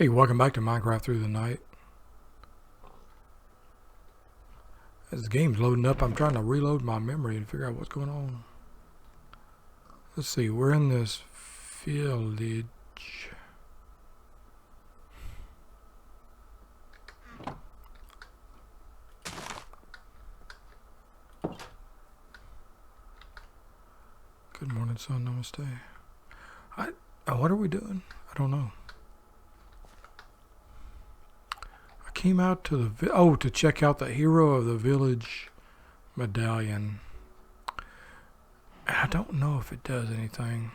Hey, welcome back to Minecraft Through the Night. As the game's loading up, I'm trying to reload my memory and figure out what's going on. Let's see, we're in this village. Good morning, son. Namaste. What are we doing? I don't know. I came out to the to check out the hero of the village medallion. I don't know if it does anything.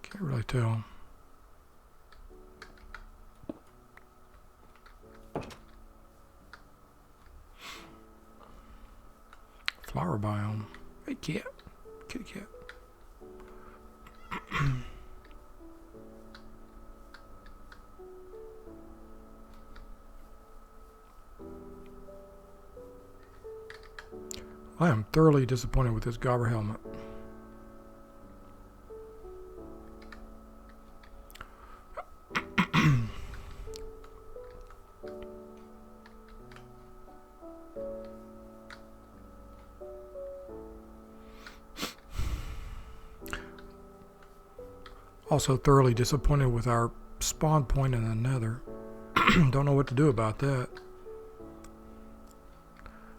Can't really tell. Flower biome. Hey, cat. Kitty cat. I am thoroughly disappointed with this gobber helmet. Also thoroughly disappointed with our spawn point in the nether. Don't know what to do about that.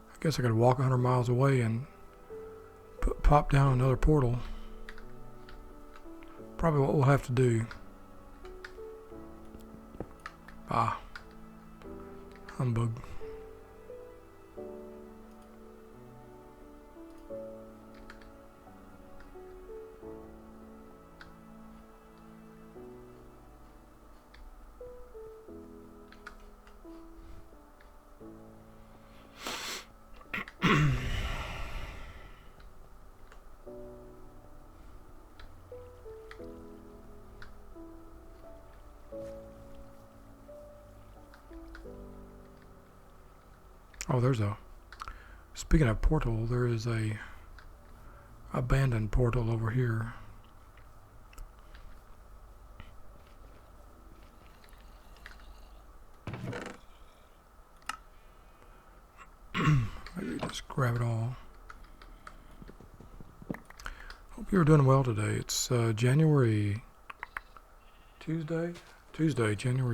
I guess I could walk 100 miles away and pop down another portal. Probably what we'll have to do. Humbug. Oh, there's a... Speaking of portal, there is a abandoned portal over here. Maybe just grab it all. Hope you're doing well today. It's Tuesday, January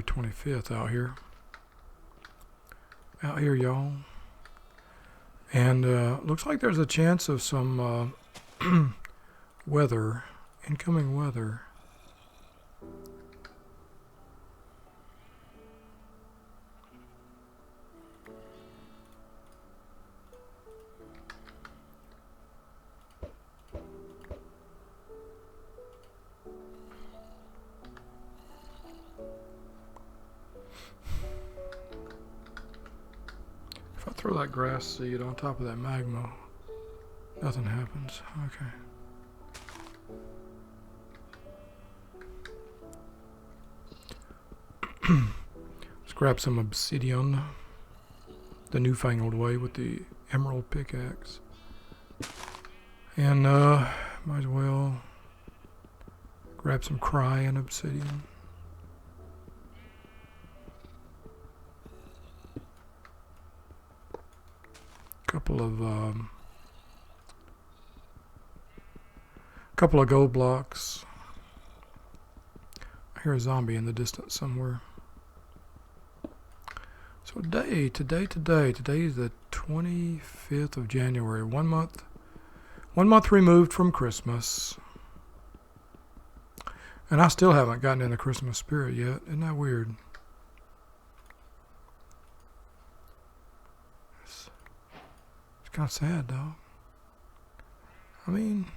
25th out here. Out here, y'all. And looks like there's a chance of some weather, incoming weather. If I throw that grass seed on top of that magma, nothing happens. Okay. Let's grab some obsidian, the newfangled way with the emerald pickaxe. And might as well grab some crying obsidian. Couple of gold blocks. I hear a zombie in the distance somewhere. So today is the 25th of January. 1 month removed from Christmas. And I still haven't gotten in the Christmas spirit yet. Isn't that weird? It's kind of sad, though. I mean...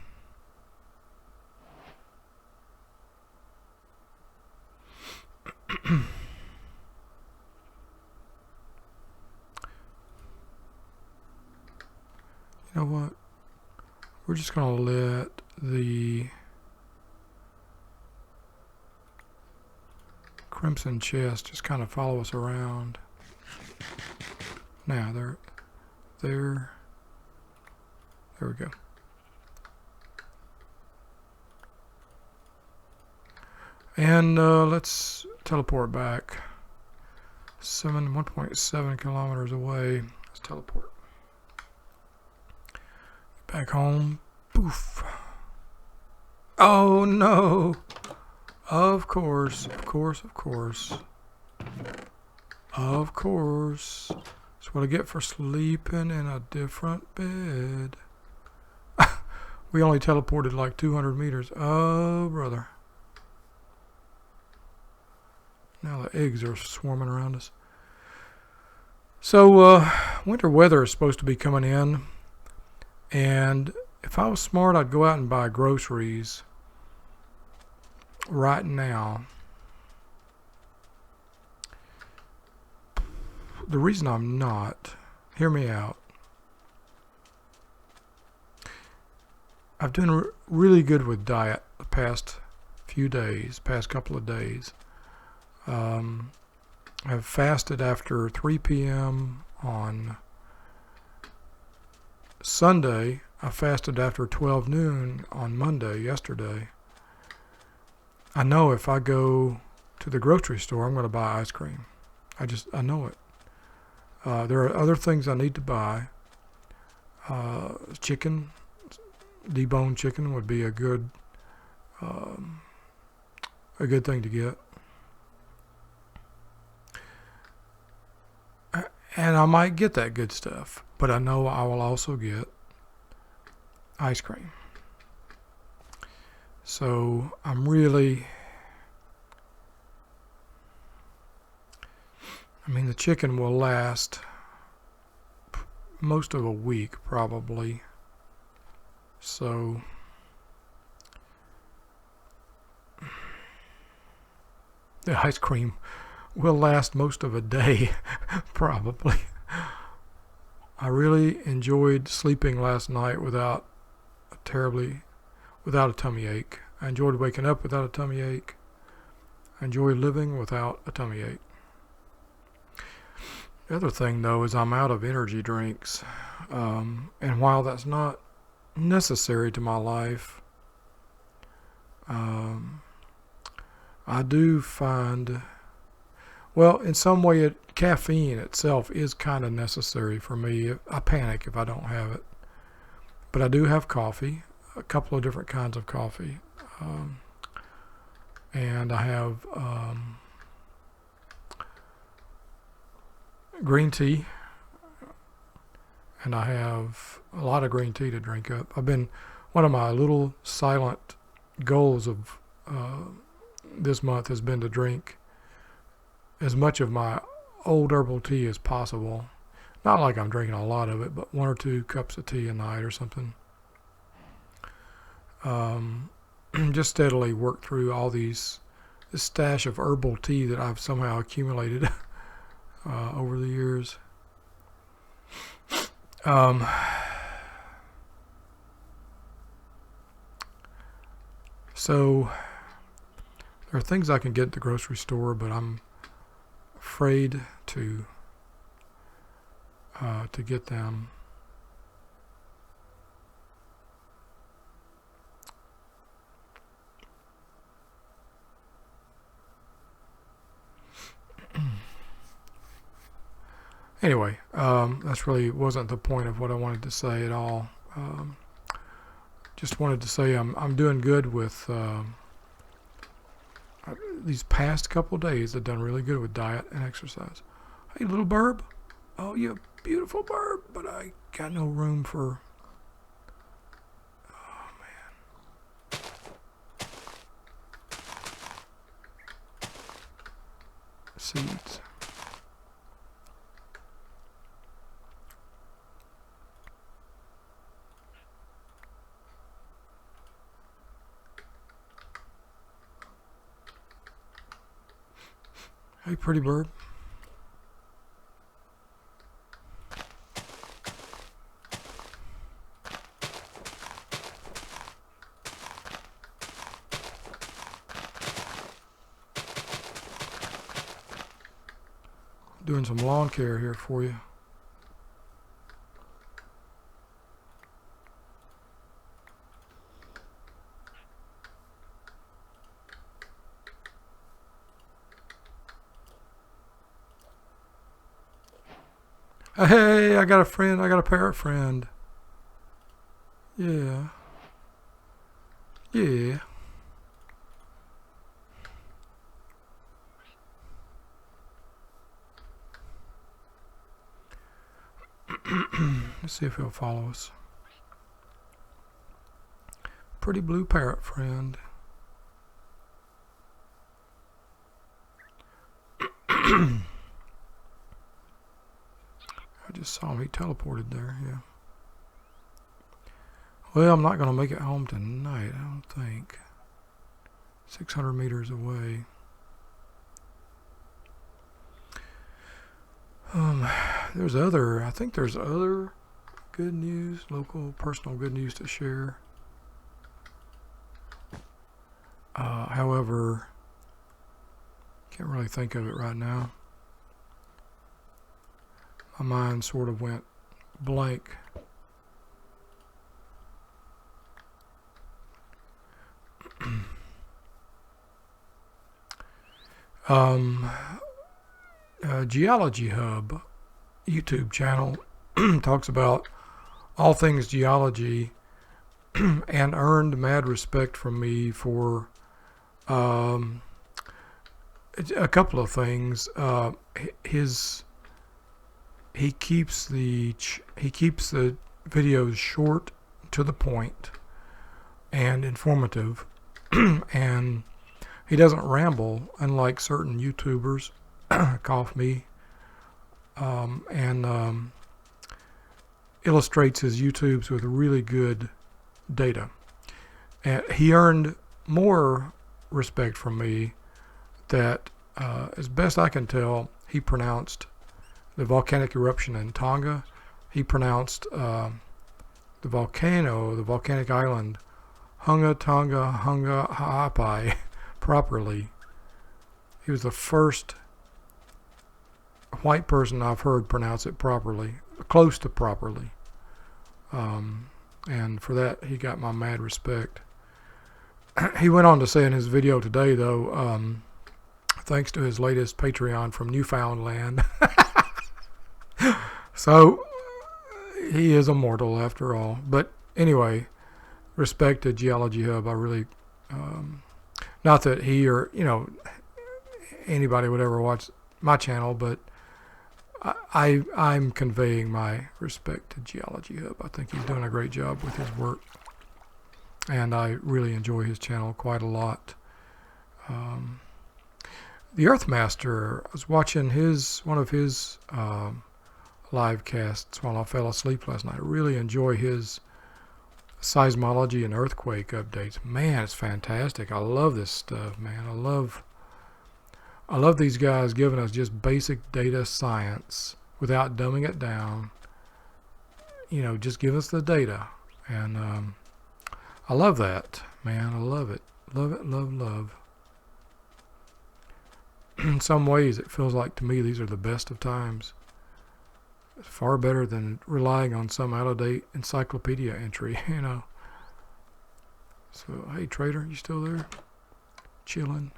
You know what? We're just going to let the crimson chest just kind of follow us around. Now, there we go. And let's teleport back. 1.7 kilometers away. Let's teleport back home. Poof. Oh no! Of course. That's what I get for sleeping in a different bed. We only teleported like 200 meters. Oh, brother. Now the eggs are swarming around us. So, winter weather is supposed to be coming in. And if I was smart, I'd go out and buy groceries right now. The reason I'm not, hear me out. I've done really good with diet the past couple of days. I've fasted after 3 p.m. on Sunday. I fasted after 12 noon on Monday, yesterday. I know if I go to the grocery store, I'm going to buy ice cream. I know it. There are other things I need to buy. Chicken, deboned chicken would be a good thing to get. And I might get that good stuff, but I know I will also get ice cream. So I'm really, the chicken will last most of a week probably. So the ice cream will last most of a day, probably. I really enjoyed sleeping last night without a tummy ache. I enjoyed waking up without a tummy ache. I enjoy living without a tummy ache. The other thing, though, is I'm out of energy drinks. And while that's not necessary to my life, I do find, well, in some way, caffeine itself is kind of necessary for me. I panic if I don't have it. But I do have coffee, a couple of different kinds of coffee. And I have green tea. And I have a lot of green tea to drink up. One of my little silent goals of this month has been to drink as much of my old herbal tea as possible. Not like I'm drinking a lot of it, but 1 or 2 cups of tea a night or something. Just steadily work through all this stash of herbal tea that I've somehow accumulated over the years. So there are things I can get at the grocery store, but I'm afraid to get them. Anyway, that's really wasn't the point of what I wanted to say at all. Just wanted to say I'm doing good with these past couple days. I've done really good with diet and exercise. Hey, little burb. Oh, you beautiful burb, but I got no room for. Oh man. Seeds. Hey, pretty bird. Doing some lawn care here for you. Hey, I got a friend. I got a parrot friend. Yeah. Yeah. Let's see if he'll follow us. Pretty blue parrot friend. I just saw him. He teleported there. Yeah. Well, I'm not going to make it home tonight, I don't think. 600 meters away. I think there's other good news, local personal good news to share. However, can't really think of it right now. My mind sort of went blank. Geology Hub YouTube channel talks about all things geology and earned mad respect from me for a couple of things. He keeps the videos short, to the point, and informative, and he doesn't ramble, unlike certain YouTubers. Cough me. And illustrates his YouTubes with really good data. And he earned more respect from me that, as best I can tell, he pronounced the volcanic eruption in Tonga. He pronounced the volcanic island, Hunga Tonga Hunga Ha'apai, properly. He was the first white person I've heard pronounce it properly, close to properly. And for that, he got my mad respect. He went on to say in his video today, though, thanks to his latest Patreon from Newfoundland. So, he is immortal after all. But anyway, respect to Geology Hub. I really, not that he or, anybody would ever watch my channel, but I'm conveying my respect to Geology Hub. I think he's doing a great job with his work, and I really enjoy his channel quite a lot. The Earthmaster, I was watching one of his live casts while I fell asleep last night. I really enjoy his seismology and earthquake updates. Man, it's fantastic. I love this stuff, man. I love these guys giving us just basic data science without dumbing it down. Just give us the data. And I love that, man. I love it. Love it, love. In some ways, it feels like to me these are the best of times. It's far better than relying on some out-of-date encyclopedia entry, So, hey, Trader, you still there? Chilling.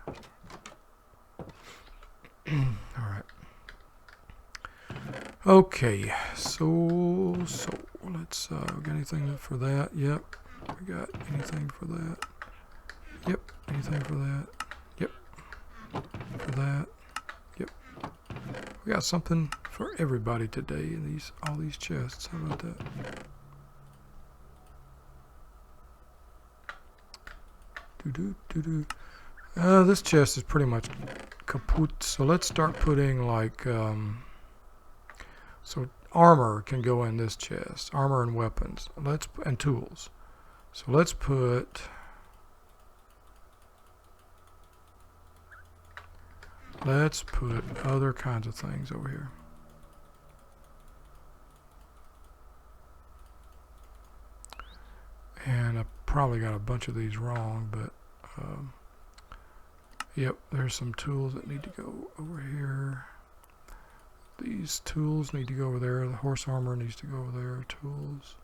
All right. Okay, so let's got anything for that? Yep. We got anything for that? Yep. Anything for that? Yep. For that? Yep. We got something for everybody today in all these chests. How about that? This chest is pretty much kaput. So let's start putting so armor can go in this chest. Armor and weapons. And tools. So let's put other kinds of things over here. And I probably got a bunch of these wrong, but yep, there's some tools that need to go over here. These tools need to go over there. The horse armor needs to go over there. Tools.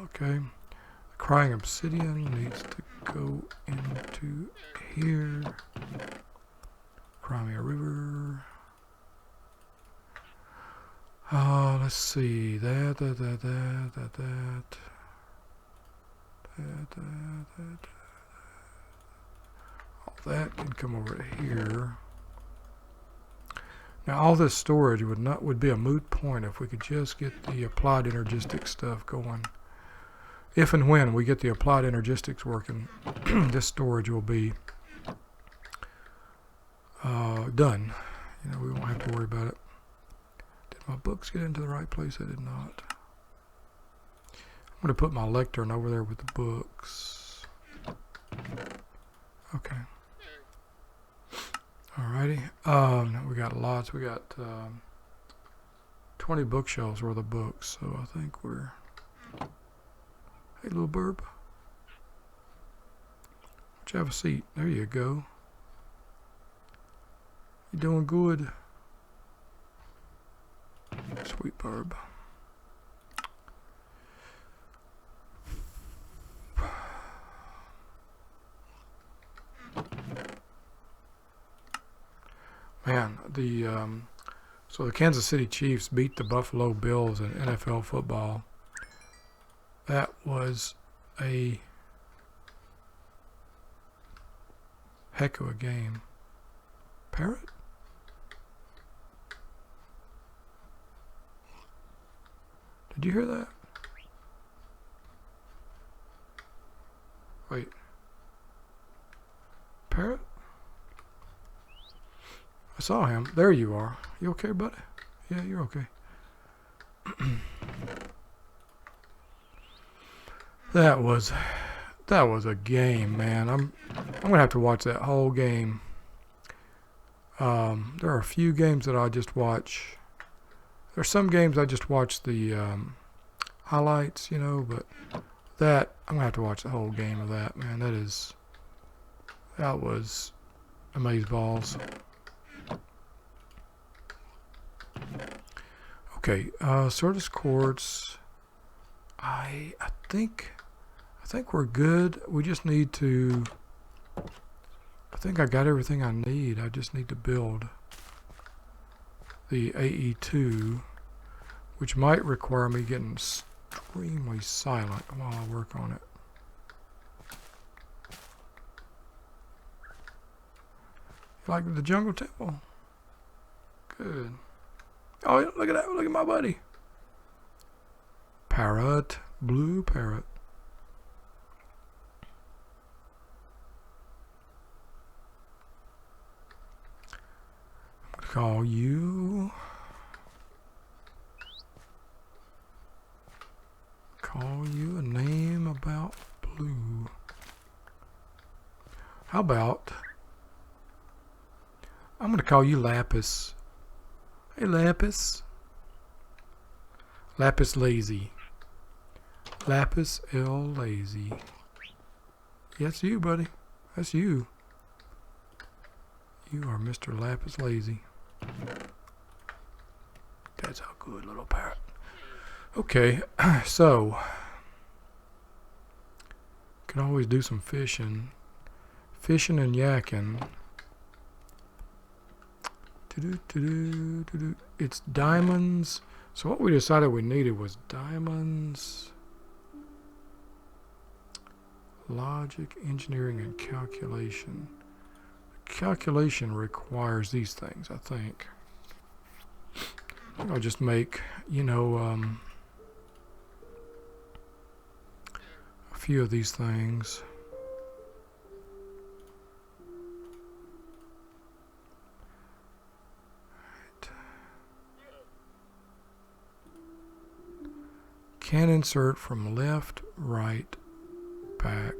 Okay. The crying obsidian needs to go into here. Crimea River. Let's see. That. All that can come over to here. Now all this storage would be a moot point if we could just get the applied energistics stuff going. If and when we get the applied energistics working, this storage will be done. You know, we won't have to worry about it. Did my books get into the right place? They did not. I'm going to put my lectern over there with the books. Okay. Alrighty. We got lots. We got 20 bookshelves worth of books. So I think we're... Hey, little burb. Would you have a seat? There you go. You doing good? Sweet burb. Man, so the Kansas City Chiefs beat the Buffalo Bills in NFL football. That was a heck of a game. Parrot? Did you hear that? Wait. Parrot? I saw him. There you are. You okay, buddy? Yeah, you're okay. That was a game, man. I'm gonna have to watch that whole game. There are a few games that I just watch. There's some games I just watch the highlights, you know, but that I'm gonna have to watch the whole game of that, man. That was amazeballs. Okay, Certus Quartz. I think we're good. We just need to. I think I got everything I need. I just need to build the AE2, which might require me getting extremely silent while I work on it. You like the jungle temple? Good. Oh, look at that. Look at my buddy. Parrot. Blue parrot. I'm going to call you. Call you a name about blue. How about... I'm going to call you Lapis. Hey, Lapis. Lapis Lazy. Lapis L. Lazy. Yeah, that's you, buddy. That's you. You are Mr. Lapis Lazy. That's a good little parrot. Okay, so can always do some fishing. Fishing and yakking. It's diamonds. So what we decided we needed was diamonds, logic, engineering, and calculation. Calculation requires these things, I think. I'll just make, you know, a few of these things. Can insert from left, right, back,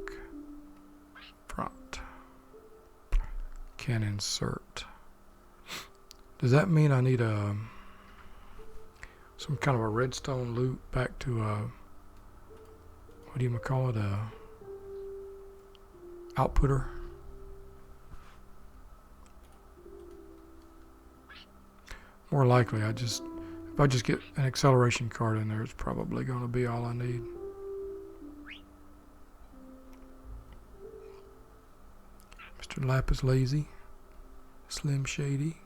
front. Can insert. Does that mean I need some kind of a redstone loop back to a, what do you call it, a outputter? More likely, if I just get an acceleration card in there, it's probably going to be all I need. Mr. Lapis Lazy, Slim Shady.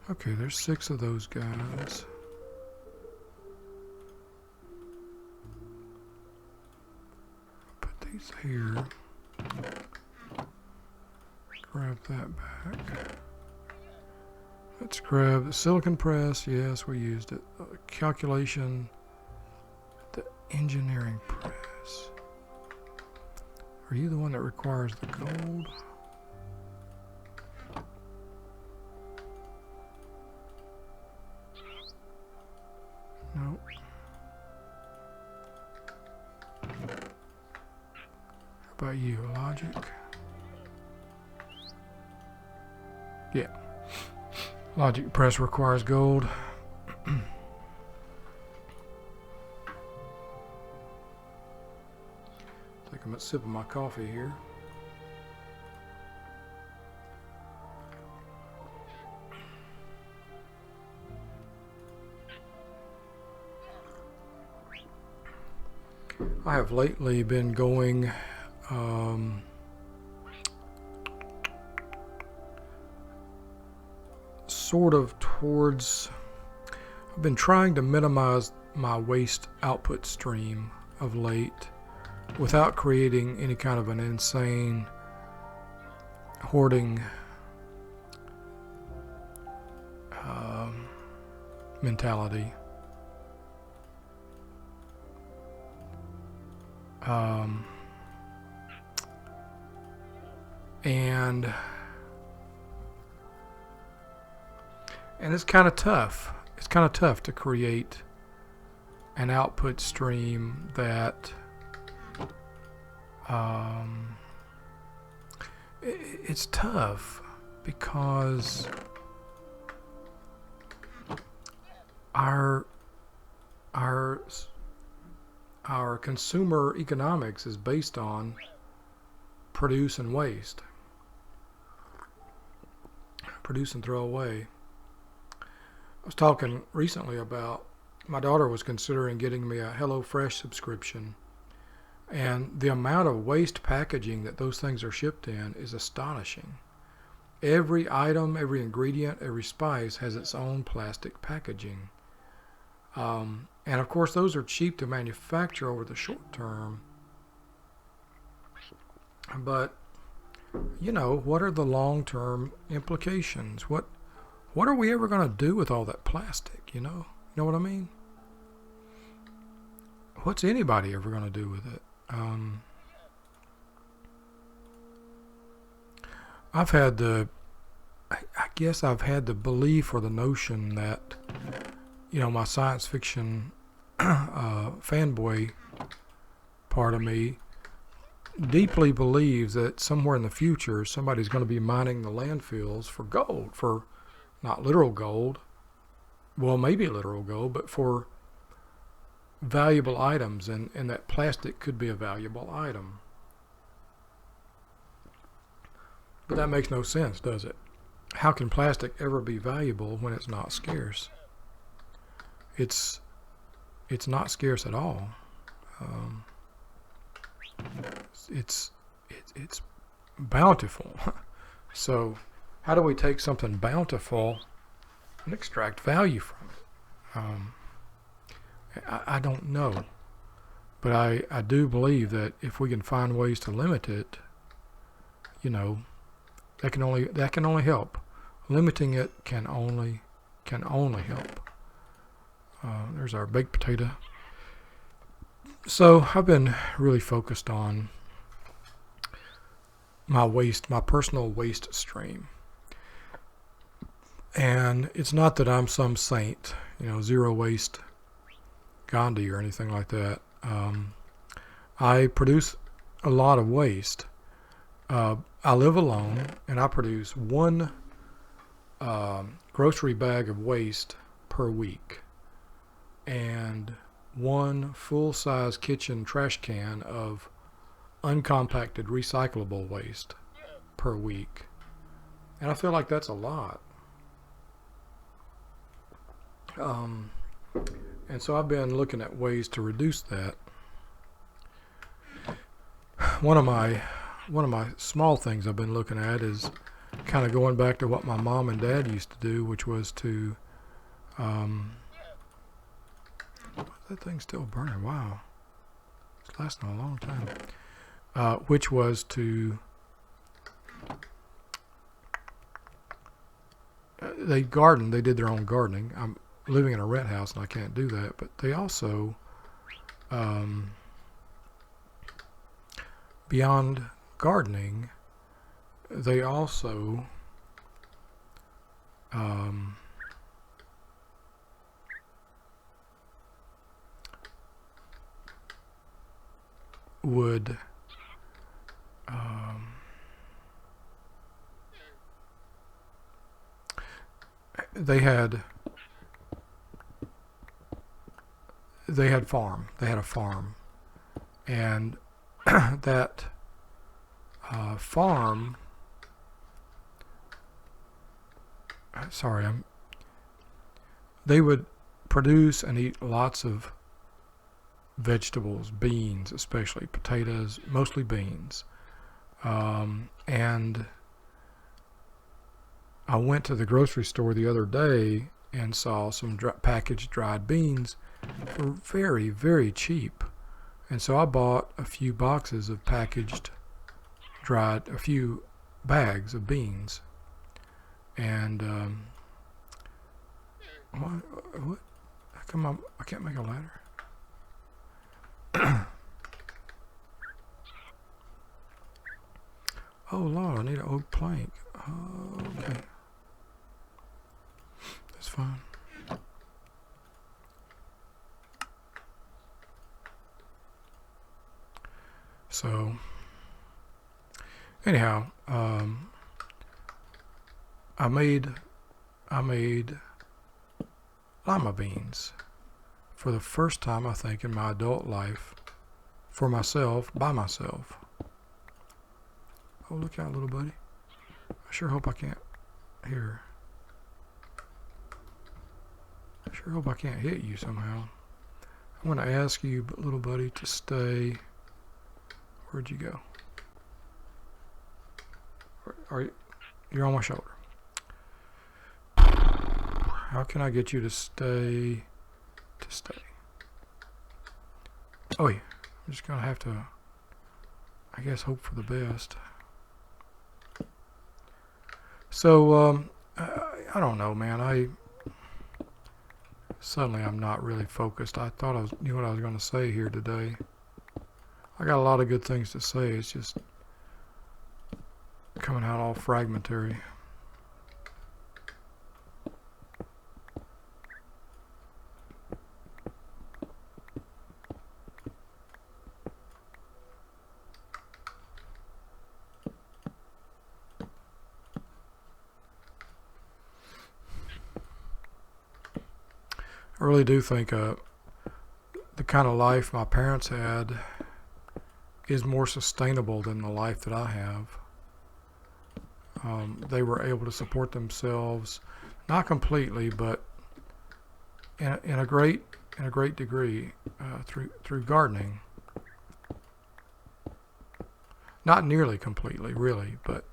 Okay, there's 6 of those guys. Put these here. Grab that back. Let's grab the silicon press. Yes, we used it. Calculation. The engineering press. Are you the one that requires the gold? Nope. How about you, logic? Yeah. Logic press requires gold. Take a sip of my coffee here. I have lately been going sort of towards, I've been trying to minimize my waste output stream of late without creating any kind of an insane hoarding mentality. And it's kind of tough. It's kind of tough to create an output stream that it's tough because our consumer economics is based on produce and waste. Produce and throw away. I was talking recently about my daughter was considering getting me a HelloFresh subscription, and the amount of waste packaging that those things are shipped in is astonishing. Every item, every ingredient, every spice has its own plastic packaging. And of course those are cheap to manufacture over the short term. But, you know, what are the long-term implications? What are we ever going to do with all that plastic, you know? You know what I mean? What's anybody ever going to do with it? I've had the, I guess I've had the belief or the notion that, you know, my science fiction fanboy part of me deeply believes that somewhere in the future somebody's going to be mining the landfills for gold, for not literal gold, well, maybe literal gold, but for valuable items, and that plastic could be a valuable item. But that makes no sense, does it? How can plastic ever be valuable when it's not scarce? It's not scarce at all. It's bountiful. So how do we take something bountiful and extract value from it? I don't know, but I do believe that if we can find ways to limit it, you know, that can only help. Limiting it can only help. There's our baked potato. So I've been really focused on my personal waste stream. And it's not that I'm some saint, you know, zero waste Gandhi or anything like that. I produce a lot of waste. I live alone, and I produce one grocery bag of waste per week, and one full-size kitchen trash can of uncompacted recyclable waste per week. And I feel like that's a lot. And so I've been looking at ways to reduce that. One of my small things I've been looking at is kind of going back to what my mom and dad used to do, which was to, that thing's still burning, wow. It's lasting a long time. Which was to, they gardened, they did their own gardening. I'm living in a rent house and I can't do that, but they also, beyond gardening, they also would they had a farm, and that farm, they would produce and eat lots of vegetables, beans, especially potatoes, mostly beans. And I went to the grocery store the other day and saw some packaged dried beans for very, very cheap. And so I bought a few boxes of packaged dried, a few bags of beans. And what? How come I can't make a ladder? Oh Lord, I need an oak plank. Oh, okay, that's fine. So anyhow, I made lima beans for the first time, I think, in my adult life, for myself, by myself. Oh, look out, little buddy. I sure hope I can't hear. I sure hope I can't hit you somehow. I'm going to ask you, little buddy, to stay. Where'd you go? Are you? You're on my shoulder. How can I get you to stay? Oh yeah, I'm just gonna have to, I guess, hope for the best. So I don't know, man. I'm not really focused. I thought I knew what I was going to say here today. I got a lot of good things to say. It's just coming out all fragmentary. I really do think the kind of life my parents had is more sustainable than the life that I have. They were able to support themselves, not completely, but in a great degree through gardening. Not nearly completely, really, but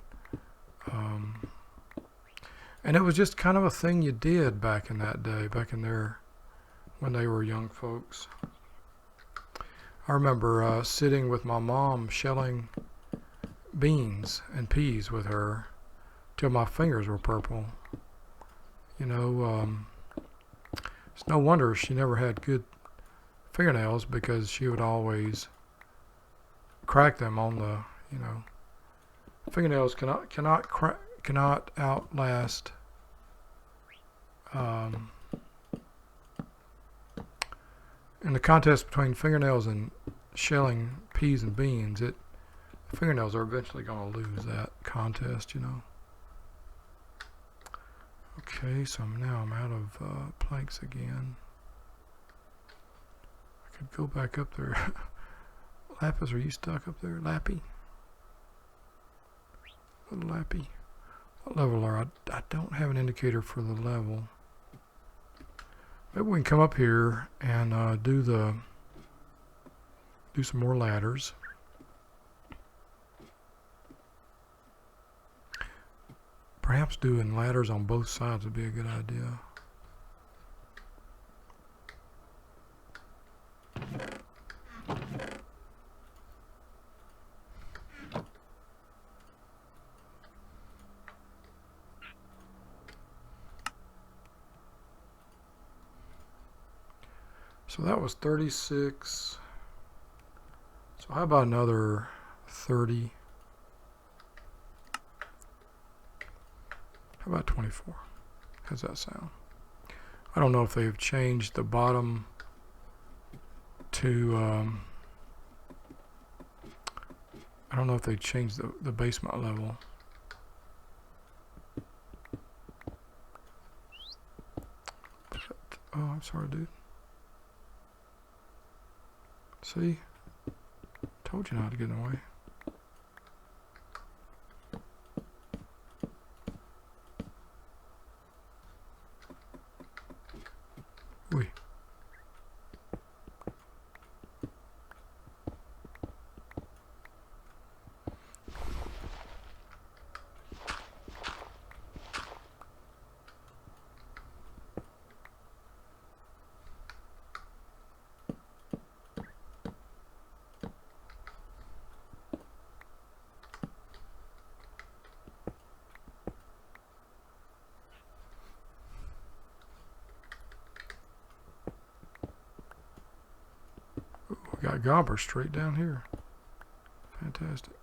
and it was just kind of a thing you did back in that day, back in there when they were young folks. I remember sitting with my mom shelling beans and peas with her till my fingers were purple. You know, it's no wonder she never had good fingernails, because she would always crack them on the, you know, fingernails cannot outlast in the contest between fingernails and shelling peas and beans. Fingernails are eventually going to lose that contest, you know. Okay, so now I'm out of planks again. I could go back up there. Lapis, are you stuck up there, Lappy? Little Lappy. What level are I don't have an indicator for the level. Maybe we can come up here and do some more ladders. Perhaps doing ladders on both sides would be a good idea. So that was 36. So how about another 30? How about 24? How's that sound? I don't know if they've changed the bottom to, I don't know if they changed the basement level. But, oh, I'm sorry, dude. See? Told you not to get in the way. Wait. We got gobbers straight down here. Fantastic.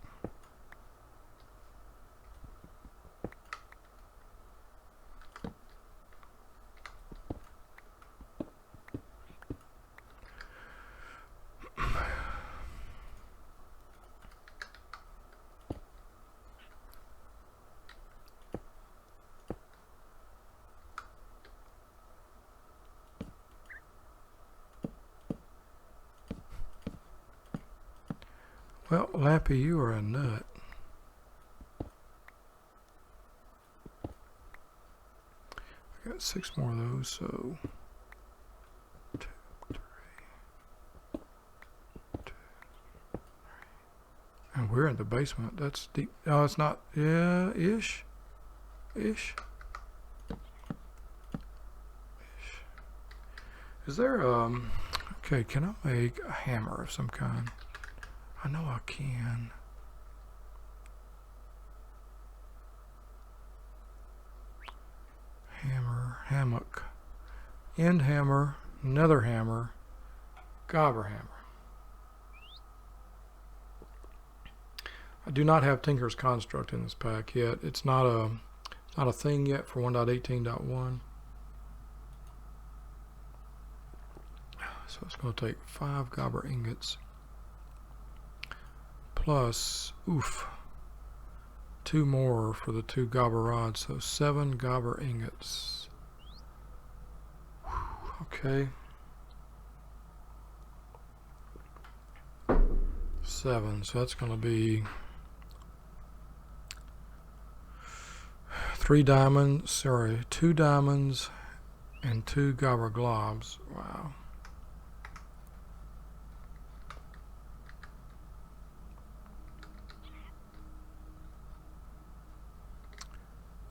Well, Lappy, you are a nut. I got 6 more of those, so 2, 3, 2, 3. And we're in the basement. That's deep. Oh, it's not. Yeah, ish. Is there okay, can I make a hammer of some kind? I know I can. Hammer, hammock, end hammer, nether hammer, gobber hammer. I do not have Tinker's Construct in this pack yet. It's not a thing yet for 1.18.1. So it's going to take 5 gobber ingots plus, 2 more for the 2 gobber rods, so 7 gobber ingots. Okay. 7, so that's going to be 2 diamonds and 2 gobber globs. Wow.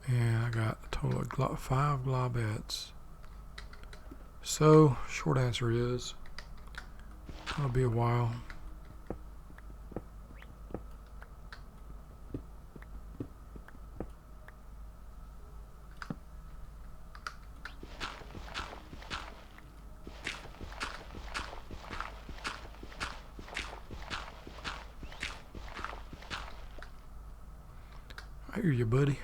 And I got a total of 5 globettes. So, short answer is, it'll be a while. I hear you, buddy.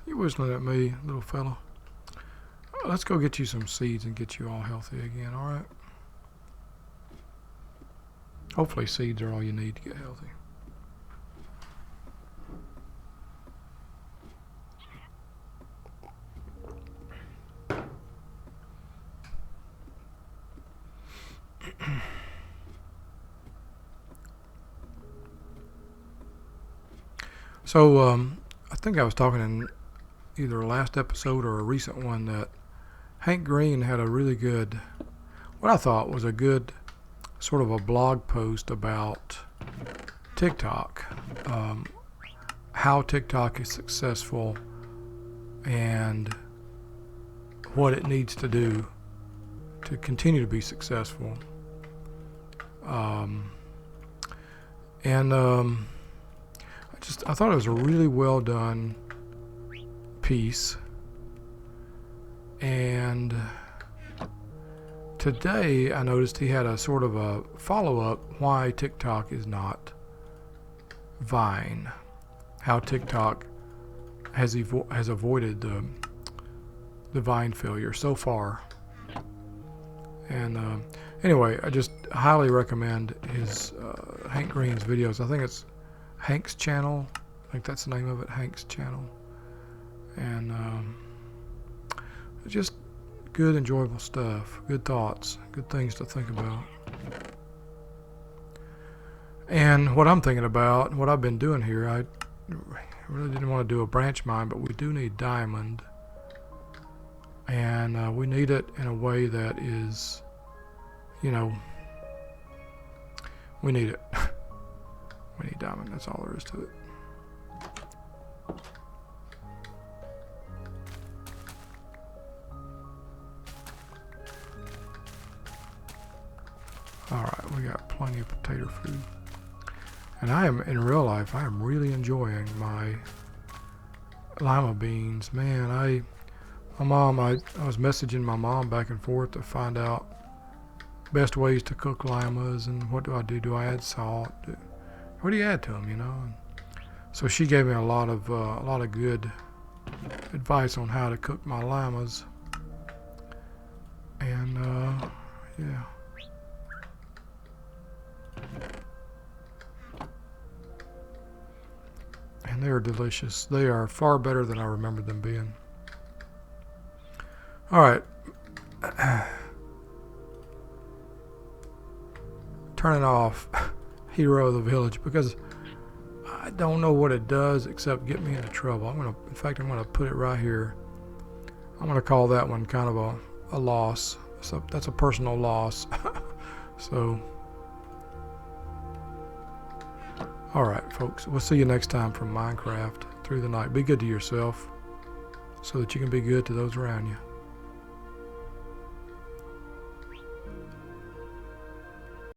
You whistling at me, little fella. Let's go get you some seeds and get you all healthy again, alright? Hopefully seeds are all you need to get healthy. So I think I was talking in either a last episode or a recent one that Hank Green had a really good, what I thought was a good sort of a blog post about TikTok, how TikTok is successful and what it needs to do to continue to be successful. I thought it was a really well done piece. And today I noticed he had a sort of a follow-up why TikTok is not Vine, how TikTok has avoided the Vine failure so far. And anyway, I just highly recommend his Hank Green's videos. I think it's Hank's channel. I think that's the name of it, Hank's channel. And just good, enjoyable stuff, good thoughts, good things to think about. And what I'm thinking about, what I've been doing here, I really didn't want to do a branch mine, but we do need diamond. And we need it in a way that is, you know, we need it. We need diamond, that's all there is to it. Alright, we got plenty of potato food. And I am, in real life, I am really enjoying my lima beans. Man, I was messaging my mom back and forth to find out best ways to cook limas and what do I do? Do I add salt? What do you add to them, you know? And so she gave me a lot of good advice on how to cook my limas. And yeah. And they are delicious. They are far better than I remember them being. All right. Turning off Hero of the Village because I don't know what it does except get me into trouble. In fact, I'm gonna put it right here. I'm gonna call that one kind of a loss. So that's a personal loss. So, all right, folks. We'll see you next time from Minecraft Through the Night. Be good to yourself so that you can be good to those around you.